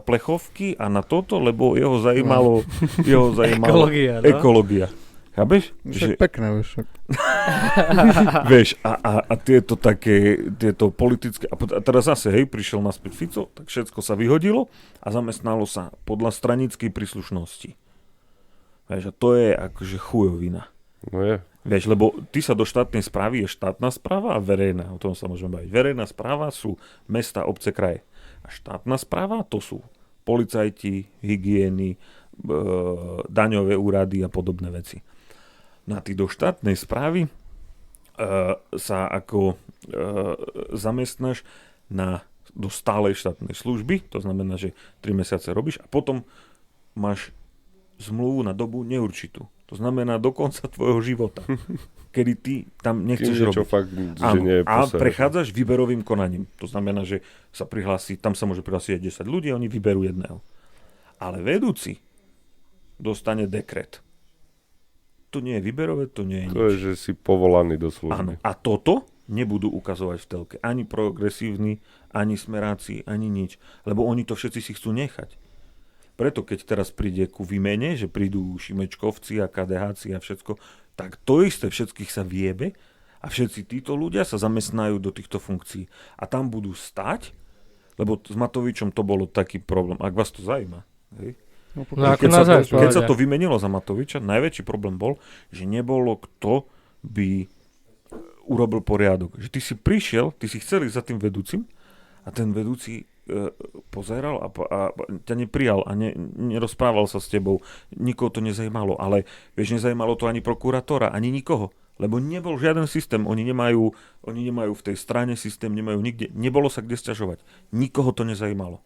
Speaker 2: plechovky a na toto, lebo jeho zajímalo
Speaker 5: Ekológia, no?
Speaker 2: ekológia. Chápeš?
Speaker 3: Však pekné, vieš.
Speaker 2: Vieš, a tieto politické... A teraz zase, hej, prišiel naspäť Fico, tak všetko sa vyhodilo a zamestnalo sa podľa stranickej príslušnosti. Vieš, a to je akože chujovina.
Speaker 4: No je.
Speaker 2: Vieš, lebo ty sa do štátnej správy je štátna správa a verejná. O tom sa môžeme baviť. Verejná správa sú mesta, obce, kraje. A štátna správa to sú policajti, hygieny, daňové úrady a podobné veci. Na ty do štátnej správy sa ako zamestnáš do stálej štátnej služby, to znamená, že 3 mesiace robíš a potom máš zmluvu na dobu neurčitú. To To znamená do konca tvojho života. Kedy ty tam nechceš robiť.
Speaker 4: Fakt, že nie je
Speaker 2: a prechádzaš výberovým konaním. To znamená, že sa prihlási, tam sa môže prihlásiť aj 10 ľudí a oni vyberú jedného. Ale vedúci dostane dekret. To nie je výberové, to nie je nič.
Speaker 4: To je, že si povolaný do služby.
Speaker 2: Áno. A toto nebudú ukazovať v telke. Ani progresívni, ani smeráci, ani nič. Lebo oni to všetci si chcú nechať. Preto keď teraz príde ku výmene, že prídu Šimečkovci a KDHci a všetko, tak to isté všetkých sa viebe a všetci títo ľudia sa zamestnajú do týchto funkcií. A tam budú stať, lebo s Matovičom to bolo taký problém. Ak vás to zaujíma. Hej?
Speaker 5: No,
Speaker 2: keď sa to vymenilo za Matoviča, najväčší problém bol, že nebolo kto by urobil poriadok. Že ty si prišiel, ty si chcel ísť za tým vedúcim a ten vedúci pozeral a ťa neprijal a nerozprával sa s tebou. Nikoho to nezajímalo, ale vieš, nezajímalo to ani prokurátora, ani nikoho. Lebo nebol žiaden systém, oni nemajú v tej strane systém, nemajú nikde, nebolo sa kde sťažovať. Nikoho to nezajímalo.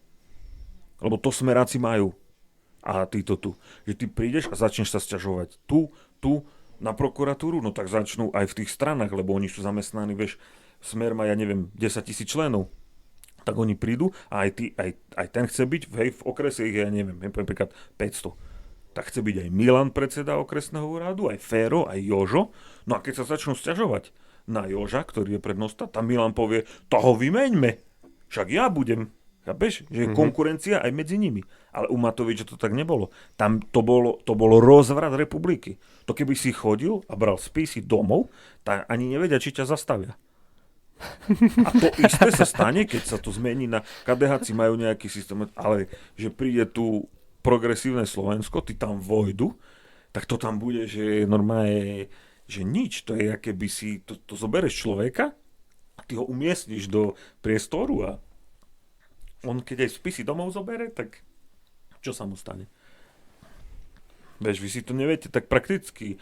Speaker 2: Lebo to smeráci majú. A títo tu. Že ty prídeš a začneš sa sťažovať tu, na prokuratúru, no tak začnú aj v tých stranách, lebo oni sú zamestnaní, vieš, Smer má, ja neviem, 10 000 členov. Tak oni prídu a aj ten chce byť, v okrese ich je, ja neviem, napríklad 500. Tak chce byť aj Milan, predseda okresného úradu, aj Féro, aj Jožo. No a keď sa začnú sťažovať na Joža, ktorý je prednosta, tam Milan povie, toho vymeňme, však ja budem. Chápeš? Že je konkurencia aj medzi nimi. Ale u Matoviča to tak nebolo. Tam to bolo rozvrat republiky. To keby si chodil a bral spisy domov, tak ani nevedia, či ťa zastavia. A to isté sa stane, keď sa to zmení na KDHci majú nejaký systém, ale že príde tu progresívne Slovensko, ty tam vojdu, tak to tam bude, že normálne, že nič. To je, aké by si, to zobereš človeka a ty ho umiestniš do priestoru a on keď aj spisy domov zobere, tak čo sa mu stane? Vieš, vy si to neviete tak prakticky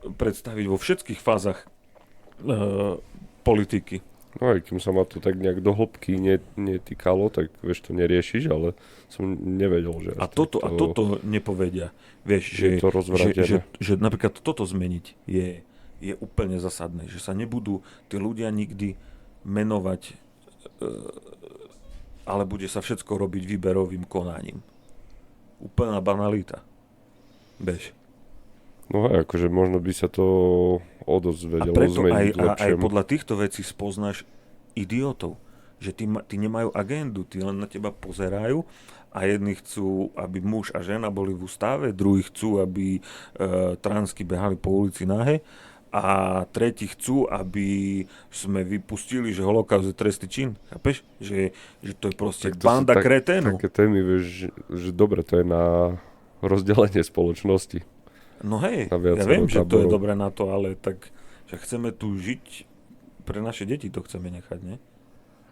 Speaker 2: predstaviť vo všetkých fázach politiky.
Speaker 4: No aj kým sa ma to tak nejak do hĺbky netýkalo, tak vieš, to neriešiš, ale som nevedel, že...
Speaker 2: A toto nepovedia. Vieš, že napríklad toto zmeniť je úplne zásadné. Že sa nebudú tí ľudia nikdy menovať, ale bude sa všetko robiť výberovým konaním. Úplná banalita. Vieš.
Speaker 4: No aj, akože možno by sa to dosť vedelo zmeniť lepšiemu.
Speaker 2: A aj podľa týchto vecí spoznáš idiotov. Že tí nemajú agendu, tí len na teba pozerajú a jedni chcú, aby muž a žena boli v ústave, druhí chcú, aby transky behali po ulici nahé a tretí chcú, aby sme vypustili, že holokaust je trestný čin. Chápeš? Že to je proste banda kreténov.
Speaker 4: Také témy, vieš, že dobre, to je na rozdelenie spoločnosti.
Speaker 2: No hej, ja viem, že to je dobré na to, ale tak, že chceme tu žiť, pre naše deti to chceme nechať, nie?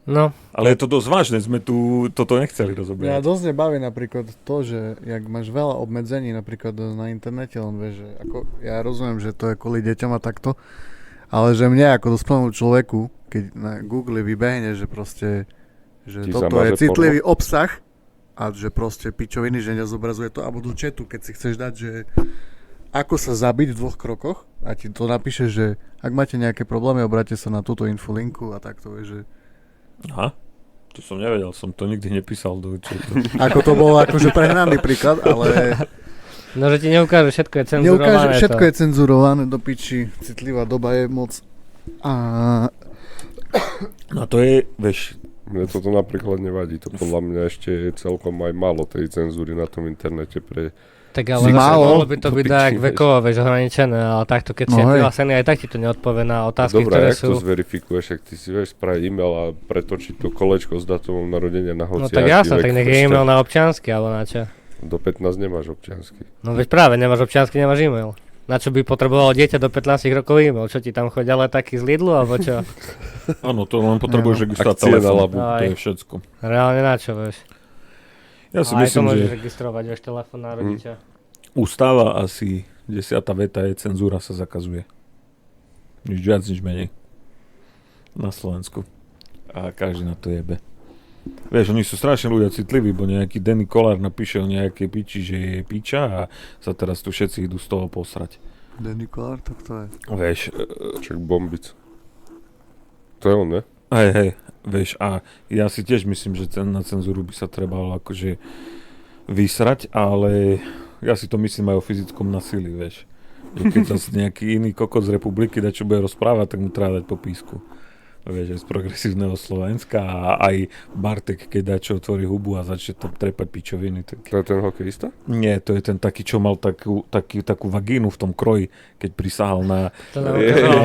Speaker 5: No.
Speaker 2: Ale je to dosť vážne, sme tu toto nechceli rozoberať.
Speaker 3: Ja dosť nebaví napríklad to, že jak máš veľa obmedzení napríklad na internete, len vieš, že ako, ja rozumiem, že to je kvôli deťom a takto, ale že mne ako dospelému človeku, keď na Google vybehne, že proste, že toto je citlivý obsah a že proste pičoviny, že nezobrazuje to, alebo do chatu, keď si chceš dať, že ako sa zabiť v 2 krokoch a ti to napíše, že ak máte nejaké problémy, obráťte sa na túto infolinku a takto, vieš, že...
Speaker 2: Aha, to som nevedel, som to nikdy nepísal do chatu.
Speaker 3: Ako to bolo akože prehnaný príklad, ale...
Speaker 5: No, že ti neukáže, všetko je cenzurované.
Speaker 3: Neukáže, všetko je cenzurované do piči, citlivá doba je moc...
Speaker 2: No to je, vieš...
Speaker 4: Mne toto napríklad nevadí, to podľa mňa ešte je celkom aj málo tej cenzúry na tom internete pre...
Speaker 5: Tak ale mohlo by to byť tak vekovo, vieš, ohraničené, ale takto, keď si je prihlásený, aj tak ti to neodpovie na otázky, ktoré sú...
Speaker 4: Dobre, jak to zverifikuješ, ak ty si vieš spraviť e-mail a pretočiť to kolečko s datumom narodenia na hociaký.
Speaker 5: No tak jasne, tak nech je e-mail na občiansky, alebo na čo?
Speaker 4: Do 15 nemáš občiansky.
Speaker 5: No veď práve, nemáš občiansky, nemáš e-mail. Na čo by potrebovalo dieťa do 15 rokov e-mail? Čo ti tam chodí, ale taký z Lidlu, alebo čo?
Speaker 2: Áno, to len potrebuješ registrovať telefón, to je všetko.
Speaker 5: Reálne na čo, vieš?
Speaker 2: Ja si myslím,
Speaker 5: to môžeš registrovať, vieš, telefón na rodiča.
Speaker 2: Ústava asi 10. veta je cenzúra sa zakazuje. Nič viac, nič menej. Na Slovensku. A každý na to jebe. Vieš, oni sú strašne ľudia citliví, bo nejaký Denny Kollár napíše o nejakej piči, že je piča a sa teraz tu všetci idú z toho posrať.
Speaker 3: Danny Kolár, tak to je.
Speaker 2: Vieš,
Speaker 4: Čak Bombic. To je on, ne?
Speaker 2: hej, vieš, a ja si tiež myslím, že na cenzúru by sa trebalo akože vysrať, ale ja si to myslím aj o fyzickom násilí, vieš. Že keď zase nejaký iný kokot z republiky dá čo bude rozprávať, tak mu treba dať po písku. Vieš, z progresívneho Slovenska a aj Bartek, keď dá čo otvorí hubu a začne tam trepať pičoviny. Tak...
Speaker 4: To je ten hokejista?
Speaker 2: Nie, to je ten taký, čo mal takú vagínu v tom kroji, keď prisahal na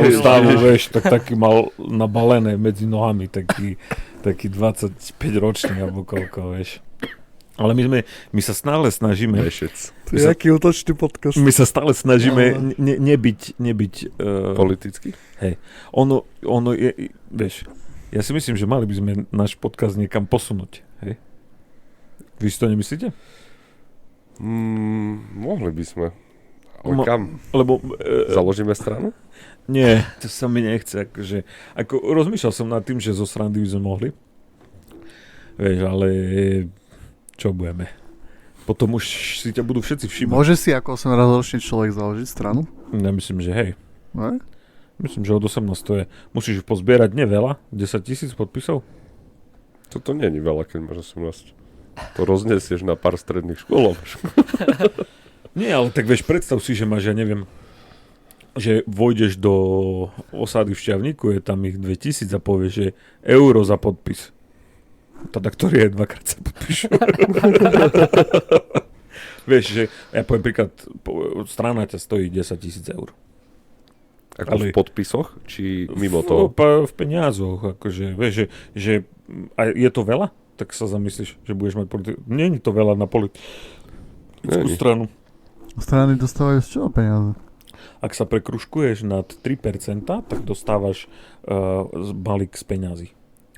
Speaker 2: ústavu, vieš, tak taký mal nabalené medzi nohami, taký 25 ročný alebo koľko, vieš. Ale my sa stále snažíme...
Speaker 3: To je aký útočný podcast.
Speaker 2: My sa stále snažíme nebyť
Speaker 4: politicky?
Speaker 2: Hej. Ono je, vieš, ja si myslím, že mali by sme náš podcast niekam posunúť, hej? Vy si to nemyslíte?
Speaker 4: Mohli by sme. Ale kam?
Speaker 2: Lebo...
Speaker 4: Založíme stranu?
Speaker 2: Nie, to sa mi nechce, akože... rozmýšľal som nad tým, že zo srandy by sme mohli. Vieš, ale... Čo budeme? Potom už si ťa budú všetci všímať.
Speaker 3: Môže si ako 18-ročný človek založiť stranu?
Speaker 2: Ja myslím, že hej.
Speaker 3: Ne?
Speaker 2: Myslím, že od 18 to je. Musíš pozbierať neveľa, 10 000 podpisov.
Speaker 4: Toto nie je veľa, keď máš 18. To roznesieš na pár stredných škôl.
Speaker 2: Nie, ale tak vieš, predstav si, že máš, ja neviem, že vojdeš do osady v Šťavníku, je tam ich 2000 a povieš, že euro za podpis. Teda, ktorý je dvakrát sa podpíšu. Vieš, že ja poviem príklad, strana ťa stojí 10 000 eur.
Speaker 4: Ako v podpisoch? Či mimo toho?
Speaker 2: V peniazoch. Akože, vieš, že a je to veľa? Tak sa zamyslíš, že budeš mať politiku. Nie je to veľa na politickú stranu.
Speaker 3: Strany dostávajú z čoho peniaze?
Speaker 2: Ak sa prekružkuješ nad 3%, tak dostávaš balík z peňazí.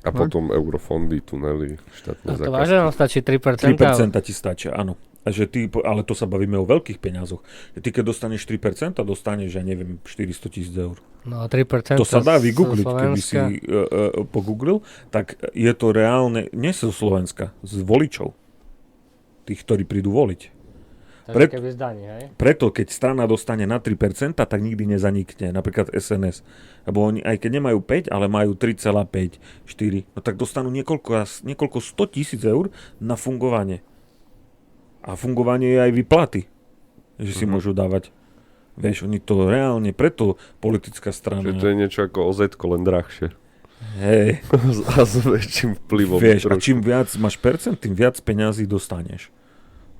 Speaker 4: A potom eurofondy, tunely, štátne zákazky.
Speaker 5: To vážne nám stačí 3%?
Speaker 2: 3% ti stačia, áno. A že ty, ale to sa bavíme o veľkých peniazoch. Ty keď dostaneš 3%, dostaneš, ja neviem, 400 000 eur.
Speaker 5: No a 3%
Speaker 2: to sa dá vygoogliť, keby si pogooglil, tak je to reálne, nie zo Slovenska, z voličov. Tých, ktorí prídu voliť.
Speaker 5: Keby zdaní, hej?
Speaker 2: Preto, keď strana dostane na 3%, tak nikdy nezanikne. Napríklad SNS. Lebo oni, aj keď nemajú 5, ale majú 3,5, 4, no tak dostanú niekoľko 100 000 eur na fungovanie. A fungovanie je aj výplaty. Že si môžu dávať. Vieš, oni to reálne, preto politická strana...
Speaker 4: Že to je niečo ako OZ-ko, len drahšie.
Speaker 2: Hej.
Speaker 4: A s väčším vplyvom.
Speaker 2: Vieš, a čím viac máš percent, tým viac peňazí dostaneš.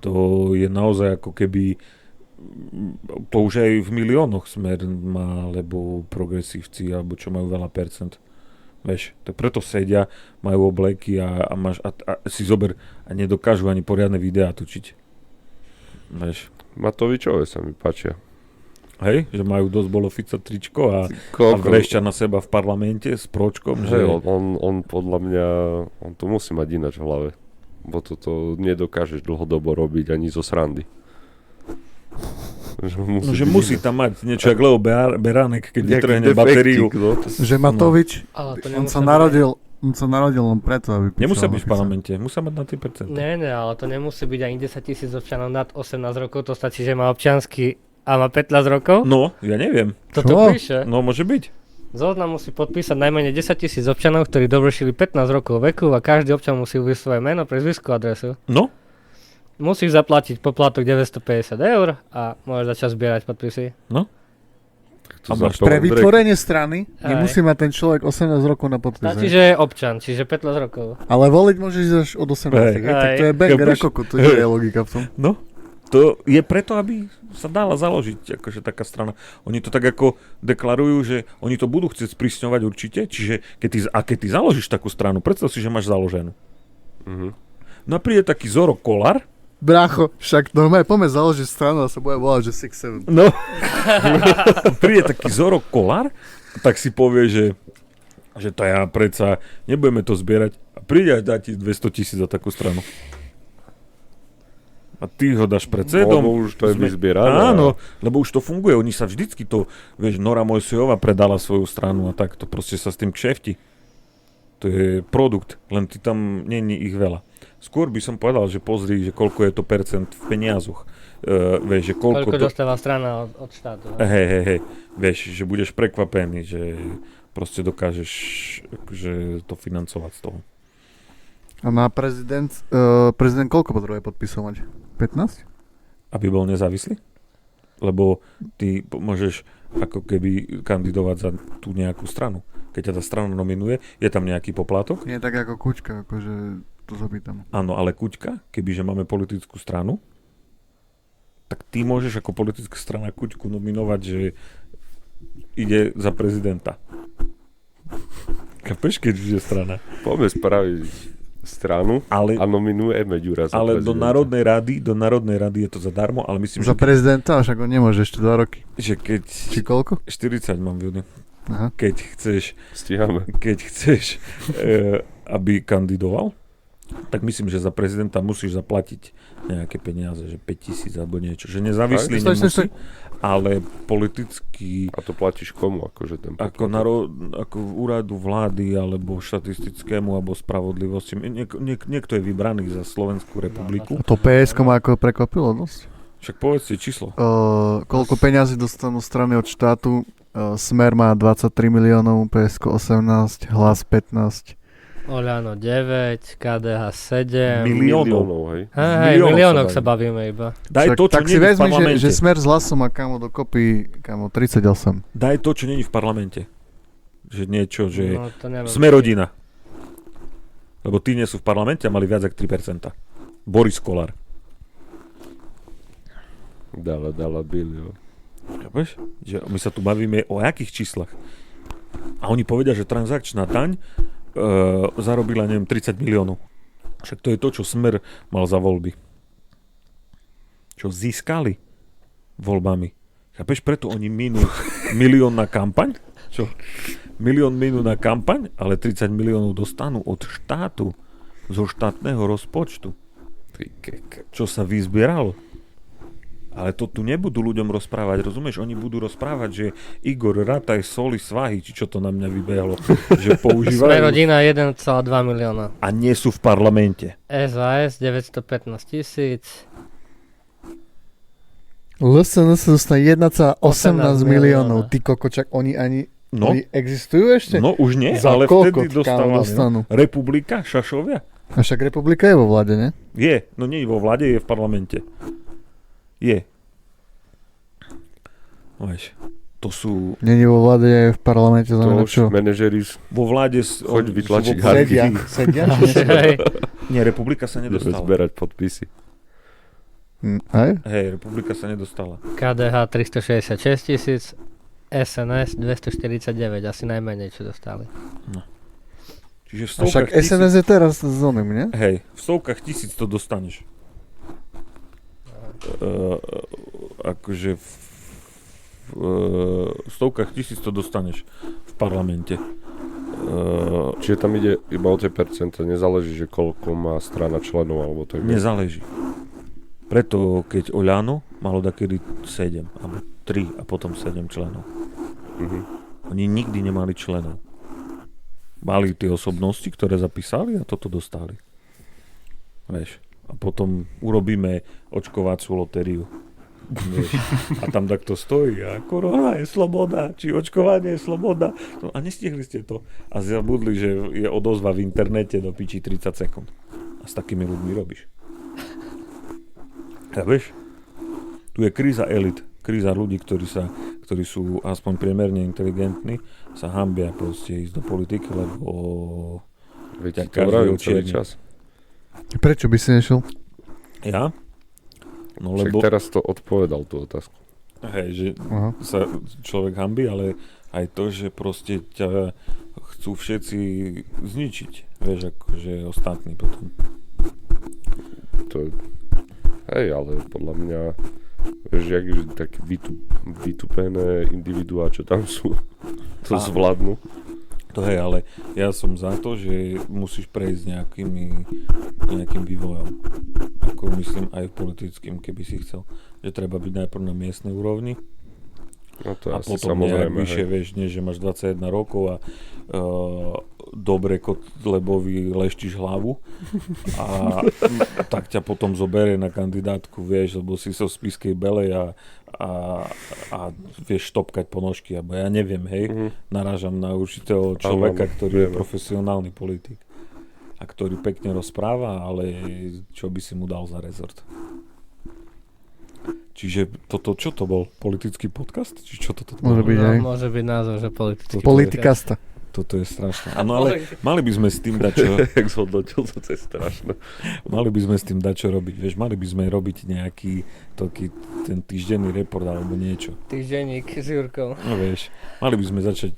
Speaker 2: To je naozaj ako keby, to už aj v miliónoch Smer má, alebo progresívci, alebo čo majú veľa percent. Vieš, tak preto sedia, majú obleky a si zober a nedokážu ani poriadne videá točiť. Vieš.
Speaker 4: Matovičové sa mi páčia.
Speaker 2: Hej, že majú dosť bolo Fica tričko a vrešťa na seba v parlamente s pročkom.
Speaker 4: Hej, že... on podľa mňa, on to musí mať ináč v hlave. Bo toto nedokážeš dlhodobo robiť ani zo srandy.
Speaker 2: Že musí tam mať niečo jak Leo Beránek, keď vytrhne batériu.
Speaker 3: Že Matovič, on sa narodil len preto, aby...
Speaker 2: Nemusia byť v parlamente, musia mať na 3%.
Speaker 5: Nie, ale to nemusí byť ani 10 000 občanov nad 18 rokov, to stačí, že má občiansky a má 15 rokov?
Speaker 2: No, ja neviem.
Speaker 5: Toto píše.
Speaker 2: No, môže byť.
Speaker 5: Zoznam musí podpísať najmenej 10 000 občanov, ktorí dovršili 15 rokov veku a každý občan musí uvieť svoje meno, priezvisko, adresu.
Speaker 2: No.
Speaker 5: Musíš zaplatiť poplatok 950 eur a môžeš začať zbierať podpisy.
Speaker 2: No.
Speaker 3: Pre vytvorenie strany nemusí mať ten človek 18 rokov na podpise.
Speaker 5: Stačí, že je občan, čiže 15 rokov.
Speaker 3: Ale voliť môžeš až od 18. Tak to je banger a koko, to je logika v tom.
Speaker 2: No. To je preto, aby sa dala založiť akože taká strana. Oni to tak ako deklarujú, že oni to budú chcieť sprísňovať určite, čiže keď ty založíš takú stranu, predstav si, že máš založenú. No a príde taký Zoro Kolár.
Speaker 3: Brácho, však normálne poďme založiť stranu a sa bude volať, že 6-7.
Speaker 2: No. Príde taký Zoro Kolár, tak si povie, že to ja predsa nebudeme to zbierať a príde a dá ti 200 000 za takú stranu. A ty ho dáš predsedom.
Speaker 4: Lebo už to je vyzbierané.
Speaker 2: Áno, lebo už to funguje. Oni sa vždycky to, vieš, Nora Mojsejová predala svoju stranu a tak to proste sa s tým kšefti. To je produkt, len ty tam není ich veľa. Skôr by som povedal, že pozri, že koľko je to percent v peniazoch. vieš, že koľko
Speaker 5: dostáva strana od štátu.
Speaker 2: Hej, vieš, že budeš prekvapený, že proste dokážeš akože to financovať z toho.
Speaker 3: A má prezident koľko potrebuje podpisovať? 15?
Speaker 2: Aby bol nezávislý? Lebo ty môžeš ako keby kandidovať za tú nejakú stranu. Keď ťa tá strana nominuje, je tam nejaký poplatok?
Speaker 3: Nie tak ako Kučka, akože to zapýtam.
Speaker 2: Áno, ale Kučka, kebyže máme politickú stranu, tak ty môžeš ako politická strana Kučku nominovať, že ide za prezidenta. Chápeš, keď je strana?
Speaker 4: Poďme spraviť stranu a nominujeme Ďura za
Speaker 2: ale
Speaker 4: prezidenta.
Speaker 2: do Národnej rady je to zadarmo, ale myslím,
Speaker 3: za prezidenta, však on nemôže ešte 2 roky.
Speaker 2: Že keď...
Speaker 3: Či koľko?
Speaker 2: 40 mám v
Speaker 3: Aha.
Speaker 2: Keď chceš...
Speaker 4: Stíhame.
Speaker 2: Keď chceš, aby kandidoval, tak myslím, že za prezidenta musíš zaplatiť nejaké peniaze, že 5,000 alebo niečo. Že nezávislý nemusí, ale politicky...
Speaker 4: A to platíš komu? Akože ten
Speaker 2: ako úradu vlády, alebo štatistickému, alebo spravodlivosti. Niekto je vybraný za Slovenskú republiku.
Speaker 3: A to PSK ma ako prekvapilo dosť.
Speaker 2: Však povedz si číslo.
Speaker 3: Koľko peňazí dostanú strany od štátu? Smer má 23 miliónov, PSK 18, Hlas 15.
Speaker 5: Oľano 9, KDH 7.
Speaker 2: Miliónov,
Speaker 5: hej. Hej, miliónok sa bavíme iba.
Speaker 2: Daj to, čo
Speaker 3: tak si
Speaker 2: není v
Speaker 3: vezmi,
Speaker 2: parlamente.
Speaker 3: že Smer s Hlasom má kamo dokopy 38.
Speaker 2: Daj to, čo není v parlamente. Že niečo, že...
Speaker 5: No,
Speaker 2: Sme rodina. Lebo tí nie sú v parlamente a mali viac ako 3%. Boris Kolár.
Speaker 4: Dala bilión.
Speaker 2: Chápeš? Že my sa tu bavíme o akých číslach. A oni povedia, že transakčná daň zarobila, neviem, 30 miliónov. Však to je to, čo Smer mal za voľby. Čo získali voľbami. Chápeš? Preto oni minú milión na kampaň. Čo? Milión minú na kampaň, ale 30 miliónov dostanú od štátu. Zo štátneho rozpočtu. Čo sa vyzbieralo. Ale to tu nebudú ľuďom rozprávať, rozumieš? Oni budú rozprávať, že Igor Rataj, Soli, Svahy, či čo to na mňa vybehlo, že používajú...
Speaker 5: Sme rodina 1,2 milióna.
Speaker 2: A nie sú v parlamente.
Speaker 5: SAS 915 000.
Speaker 3: LSNS dostane 1,18 miliónov. Ty kokočak, oni existujú ešte?
Speaker 2: No už nie,
Speaker 3: za
Speaker 2: ale
Speaker 3: koľko
Speaker 2: vtedy dostávali. Republika, Šašovia?
Speaker 3: A však Republika je vo vláde, ne?
Speaker 2: Je, no nie je vo vláde, je v parlamente. Je. Vieš, to sú...
Speaker 3: Není vo vláde, je v parlamente, znamená čo?
Speaker 4: Manažeri
Speaker 2: vo vláde...
Speaker 4: Choď vytlačiť
Speaker 3: harky. Sedia?
Speaker 2: Nie, Republika sa nedostala.
Speaker 4: Zberať podpisy.
Speaker 2: Hej, Republika sa nedostala.
Speaker 5: KDH 366 000, SNS 249, asi najmenej, čo dostali.
Speaker 2: No. Čiže v
Speaker 3: stovkách však SNS je teraz s oným, nie?
Speaker 2: Hej, v stovkách 1000 to dostaneš. Akože v stovkách 1000 to dostaneš v parlamente.
Speaker 4: Čiže tam ide iba o tie percenta, nezáleží, že koľko má strana členov, alebo tak.
Speaker 2: Nezáleží. Preto keď Oľano malo takedy 7, alebo 3 a potom 7 členov. Oni nikdy nemali členov. Mali tie osobnosti, ktoré zapísali a toto dostali. Vieš. A potom urobíme očkovaciu lotériu. A tam takto stojí. A korona je sloboda, či očkovanie je sloboda. No, a nestihli ste to. A zabudli, že je odozva v internete do piči 30 sekúnd. A s takými ľuďmi robíš. Ja vieš? Tu je kríza elit. Kríza ľudí, ktorí sú aspoň priemerne inteligentní, sa hanbia proste ísť do politiky, lebo
Speaker 4: veď to vravím celý čas.
Speaker 3: Prečo by si nešiel?
Speaker 2: Ja? No,
Speaker 4: však teraz to odpovedal tú otázku.
Speaker 2: Hej, že sa človek hanbí, ale aj to, že proste ťa chcú všetci zničiť. Vieš, akože ostatní potom.
Speaker 4: Hej, ale podľa mňa vieš, jak je také vytupené individuá, čo tam sú, to zvládnu.
Speaker 2: To hej, ale ja som za to, že musíš prejsť nejakým vývojom. Ako myslím aj politickým, keby si chcel. Že treba byť najprv na miestnej úrovni.
Speaker 4: No to
Speaker 2: a
Speaker 4: asi
Speaker 2: potom
Speaker 4: samozrejme.
Speaker 2: Vyššie, vieš, nie, že máš 21 rokov a dobre Kotlebovi leštíš hlavu a tak ťa potom zoberie na kandidátku, vieš, lebo si so Spiskej Belej a vieš štopkať ponožky, alebo ja neviem, hej, narážam na určitého človeka, ktorý je profesionálny politik a ktorý pekne rozpráva, ale čo by si mu dal za rezort? Čiže toto, čo to bol? Politický podcast? Či čo toto
Speaker 3: môže byť aj?
Speaker 5: Môže byť názov, že politický
Speaker 3: Politikasta.
Speaker 2: Toto je strašné. Áno, ale mali by sme s tým dať čo...
Speaker 4: Jak zhodnotil, to je strašné.
Speaker 2: Mali by sme s tým dať čo robiť. Vieš, mali by sme robiť nejaký ten týždenný report alebo niečo.
Speaker 5: Týždenník s Jurkou.
Speaker 2: No vieš, mali by sme začať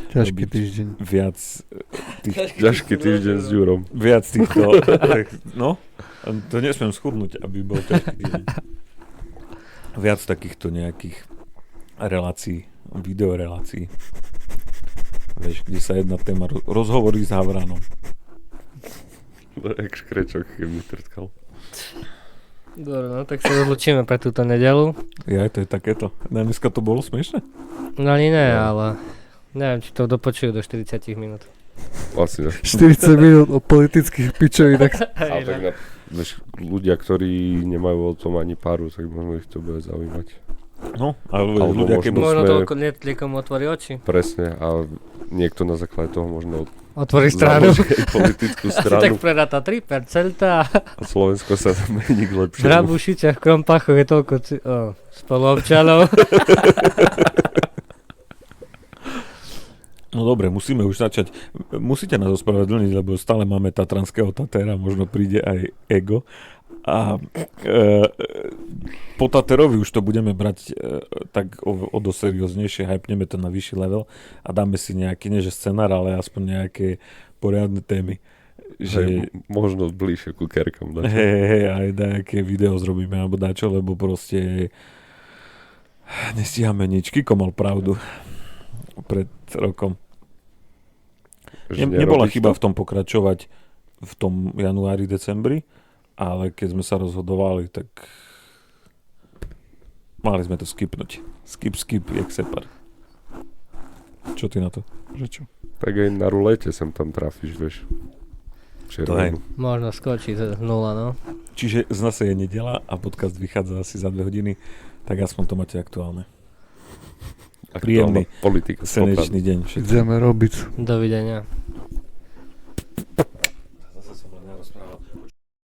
Speaker 3: ťažký týždeň.
Speaker 2: Viac
Speaker 4: Ťažký týždeň s Jurom.
Speaker 2: Viac týchto... No, to nesmiem schudnúť, aby bol ťažký týždeň. Viac takýchto nejakých relácií, videorelácií. Vieš, kde sa jedna téma rozhovorí s Havranom.
Speaker 4: Jak škrečok, keď mi trtkal.
Speaker 5: Dobre, no tak sa rozlučíme pre túto nedeľu.
Speaker 2: Ja, to je takéto. Dneska to bolo smiešne?
Speaker 5: No ani ne, ale neviem, či to dopočujú do 40 minút.
Speaker 4: Asi ne.
Speaker 3: 40 minút o politických pičovinách.
Speaker 4: Ale tak ľudia, ktorí nemajú o tom ani páru, tak možno ich to bude zaujímať.
Speaker 2: No, ale ľudia, keď
Speaker 5: možno toľko niekomu otvorí oči.
Speaker 4: Presne, a niekto na základe toho možno
Speaker 5: otvorí stranu.
Speaker 4: Politickú stranu.
Speaker 5: Tak predáta 3% a
Speaker 4: Slovensko sa mení k lepšiemu.
Speaker 5: v Rabušiciach, v Krompachoch je toľko spoluobčanov.
Speaker 2: No dobre, musíme už začať. Musíte nás ospravedlniť, lebo stále máme tatranského Tatera, možno príde aj Ego. A po Taterovi už to budeme brať tak o dosť serióznejšie, hypneme to na vyšší level a dáme si nejaký, nie že scenár, ale aspoň nejaké poriadne témy. Že
Speaker 4: možno bližšie ku kerkam.
Speaker 2: Aj nejaké video zrobíme alebo dačo, lebo proste nestíhame nič. Kiko mal pravdu pred rokom. Nebola chyba v tom pokračovať v tom januári, decembri, ale keď sme sa rozhodovali, tak mali sme to skipnúť. Skip, jak separ. Čo ty na to? Že čo?
Speaker 4: Tak aj na rulete sem tam trafíš, vieš.
Speaker 2: To
Speaker 5: možno skočí z 0, no.
Speaker 2: Čiže zase je nedeľa a podcast vychádza asi za 2 hodiny, tak aspoň to máte aktuálne. Príjemný
Speaker 4: politika.
Speaker 2: senečný deň.
Speaker 3: Ideme robiť.
Speaker 5: Dovidenia.